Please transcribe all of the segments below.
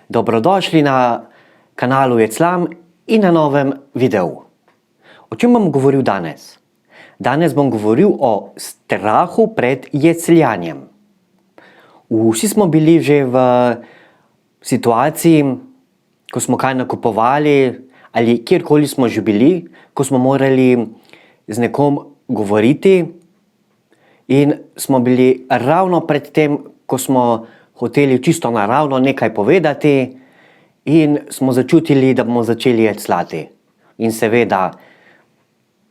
Dobrodošli na kanalu Jeclam in na novem videu. O čem bom govoril danes? Danes bom govoril o strahu pred jecljanjem. Vsi smo bili že v situaciji, ko smo kaj nakupovali ali kjerkoli smo že bili, ko smo morali z nekom govoriti in smo bili ravno pred tem, ko smo hoteli čisto naravno nekaj povedati in smo začutili, da bomo začeli jecljati. In seveda,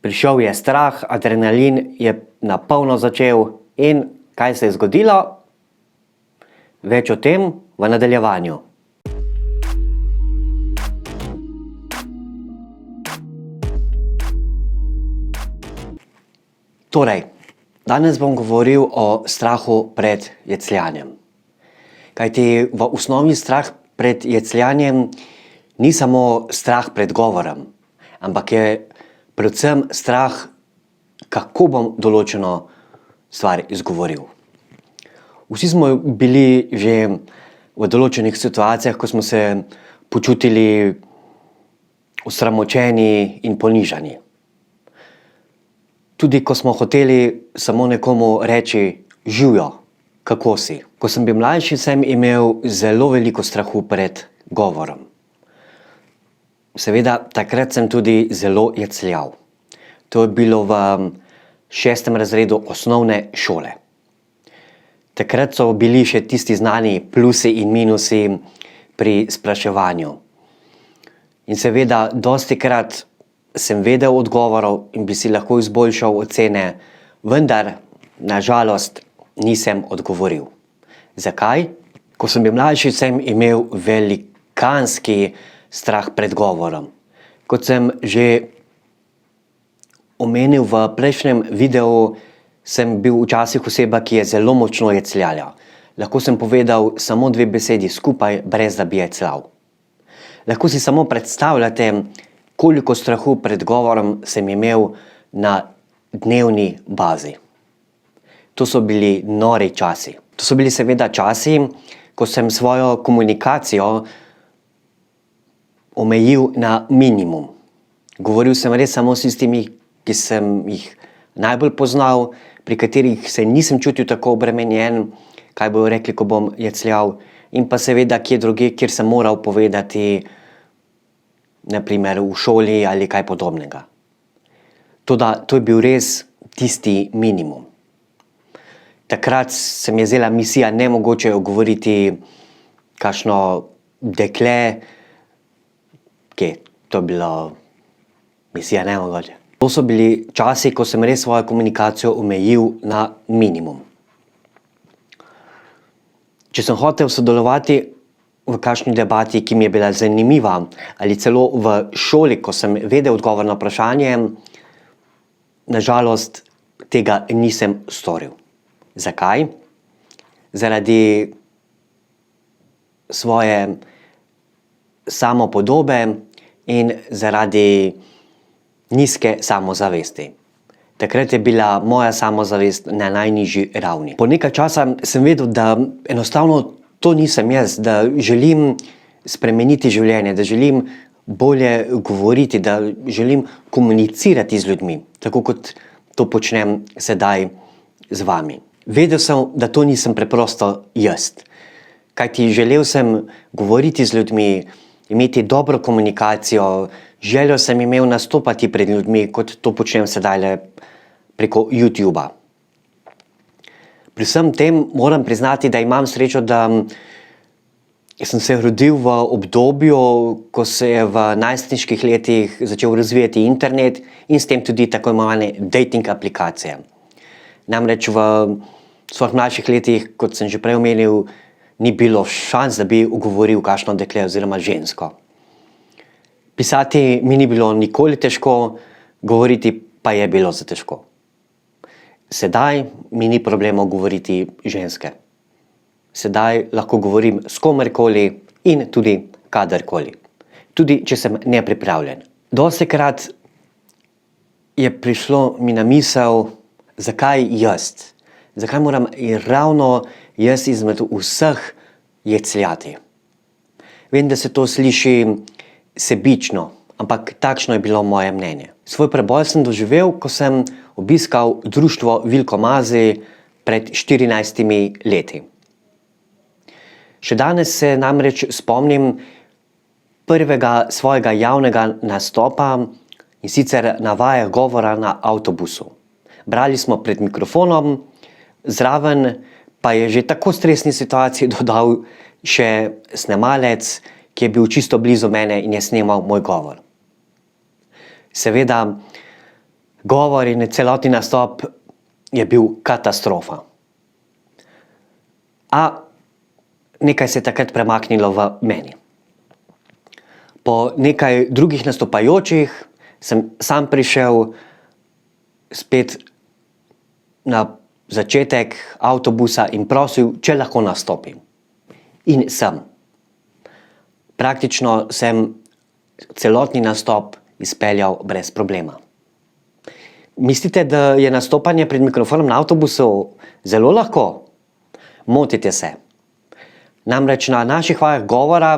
prišel je strah, adrenalin je na polno začel in kaj se je zgodilo? Več o tem v nadaljevanju. Torej, danes bom govoril o strahu pred jecljanjem. Kajti v osnovi strah pred jecljanjem ni samo strah pred govorom, ampak je predvsem strah, kako bom določeno stvar izgovoril. Vsi smo bili že v določenih situacijah, ko smo se počutili osramočeni in ponižani. Tudi ko smo hoteli samo nekomu reči živjo, kako si. Ko sem bil mlajši, sem imel zelo veliko strahu pred govorom. Seveda, takrat sem tudi zelo jecljal. To je bilo v 6. razredu osnovne šole. Takrat so bili še tisti znani plusi in minusi pri spraševanju. In seveda, dostikrat sem vedel odgovorov in bi si lahko izboljšal ocene, vendar, na žalost, nisem odgovoril. Zakaj? Ko sem bil mlajši, sem imel velikanski strah pred govorom. Kot sem že omenil v prejšnjem videu, sem bil včasih oseba, ki je zelo močno jecljala. Lahko sem povedal samo 2 besedi skupaj, brez da bi jecljal. Lahko si samo predstavljate, koliko strahu pred govorom sem imel na dnevni bazi. To so bili nori časi. To so bili seveda časi, ko sem svojo komunikacijo omejil na minimum. Govoril sem res samo s tistimi, ki sem jih najbolj poznal, pri katerih se nisem čutil tako obremenjen, kaj bojo rekli, ko bom jecljal, in pa seveda kje drugje, kjer sem moral povedati, na primer v šoli ali kaj podobnega. Toda to je bil res tisti minimum. Takrat se mi je zdela misija nemogoče ogovoriti kakšno dekle, to je bilo misija nemogoče. To so bili časi, ko sem res svojo komunikacijo omejil na minimum. Če sem hotel sodelovati v kakšni debati, ki mi je bila zanimiva, ali celo v šoli, ko sem vedel odgovor na vprašanje, na žalost tega nisem storil. Zakaj? Zaradi svoje samopodobe in zaradi nizke samozavesti. Takrat je bila moja samozavest na najnižji ravni. Po nekaj časa sem vedel, da enostavno to nisem jaz, da želim spremeniti življenje, da želim bolje govoriti, da želim komunicirati z ljudmi, tako kot to počnem sedaj z vami. Vedel sem, da to nisem preprosto jaz. Kajti želel sem govoriti z ljudmi, imeti dobro komunikacijo, željo sem imel nastopati pred ljudmi, kot to počnem sedaj preko YouTubea. Pri vsem tem moram priznati, da imam srečo, da sem se rodil v obdobju, ko se je v najstniških letih začel razvijati internet in s tem tudi tako imenovane dating aplikacije. Namreč v svojih mlajših letih, kot sem že prej omenil, ni bilo šans, da bi ugovoril kakšno dekle oziroma žensko. Pisati mi ni bilo nikoli težko, govoriti pa je bilo za težko. Sedaj mi ni problema govoriti ženske. Sedaj lahko govorim s komerkoli in tudi kadarkoli. Tudi če sem nepripravljen. Dostikrat je prišlo mi na misel, zakaj jaz? Zakaj moram ravno jaz izmed vseh jecljati? Vem, da se to sliši sebično, ampak takšno je bilo moje mnenje. Svoj preboj sem doživel, ko sem obiskal društvo Vilko Mazej pred 14 leti. Še danes se namreč spomnim prvega svojega javnega nastopa, in sicer na vajah govora na avtobusu. Brali smo pred mikrofonom, zraven pa je že tako stresni situaciji dodal še snemalec, ki je bil čisto blizu mene in je snemal moj govor. Seveda, govor in celotni nastop je bil katastrofa. A nekaj se je takrat premaknilo v meni. Po nekaj drugih nastopajočih sem sam prišel spet na začetek avtobusa in prosil, če lahko nastopim. In sem. Praktično sem celotni nastop izpeljal brez problema. Mislite, da je nastopanje pred mikrofonom na avtobusu zelo lahko? Motite se. Namreč na naših vajah govora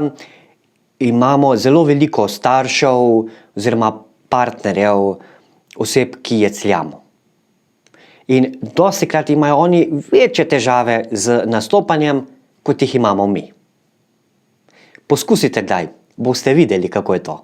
imamo zelo veliko staršev oziroma partnerjev, oseb, ki jecljamo. In dostikrat imajo oni večje težave z nastopanjem, kot jih imamo mi. Poskusite kdaj, boste videli, kako je to.